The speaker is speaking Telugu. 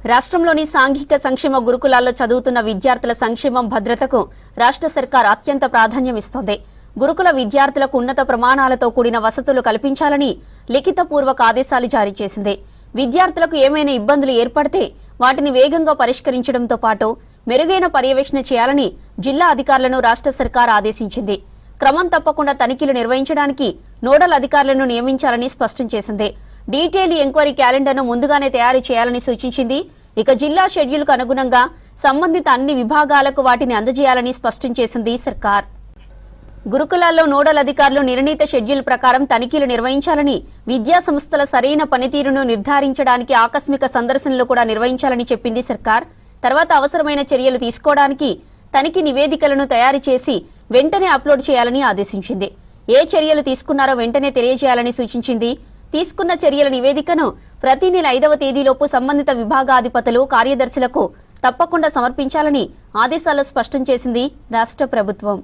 రాష్ట్రంలోని సాంఘిక సంక్షేమ గురుకులాల్లో చదువుతున్న విద్యార్థుల సంక్షేమం భద్రతకు రాష్ట్ర సర్కార్ అత్యంత ప్రాధాన్యమిస్తోంది. గురుకుల విద్యార్థులకు ఉన్నత ప్రమాణాలతో కూడిన వసతులు కల్పించాలని లిఖితపూర్వక ఆదేశాలు జారీ చేసింది. విద్యార్థులకు ఏమైనా ఇబ్బందులు ఏర్పడితే వాటిని వేగంగా పరిష్కరించడంతో పాటు మెరుగైన పర్యవేక్షణ చేయాలని జిల్లా అధికారులను రాష్ట్ర సర్కార్ ఆదేశించింది. క్రమం తప్పకుండా తనిఖీలు నిర్వహించడానికి నోడల్ అధికారులను నియమించాలని స్పష్టం చేసింది. డీటెయిల్ ఎంక్వైరీ క్యాలెండర్ను ముందుగానే తయారు చేయాలని సూచించింది. ఇక జిల్లా షెడ్యూల్కు అనుగుణంగా సంబంధిత అన్ని విభాగాలకు వాటిని అందజేయాలని స్పష్టం చేసింది సర్కార్. గురుకులాల్లో నోడల్ అధికారులు నిర్ణీత షెడ్యూల్ ప్రకారం తనిఖీలు నిర్వహించాలని, విద్యా సంస్థల సరైన పనితీరును నిర్ధారించడానికి ఆకస్మిక సందర్శనలు కూడా నిర్వహించాలని చెప్పింది సర్కార్. తర్వాత అవసరమైన చర్యలు తీసుకోవడానికి తనిఖీ నివేదికలను తయారు చేసి వెంటనే అప్లోడ్ చేయాలని ఆదేశించింది. ఏ చర్యలు తీసుకున్నారో వెంటనే తెలియజేయాలని సూచించింది. తీసుకున్న చర్యల నివేదికను ప్రతి నెల 5వ తేదీలోపు సంబంధిత విభాగాధిపతులు, కార్యదర్శులకు తప్పకుండా సమర్పించాలని ఆదేశాలు స్పష్టం చేసింది రాష్ట్ర ప్రభుత్వం.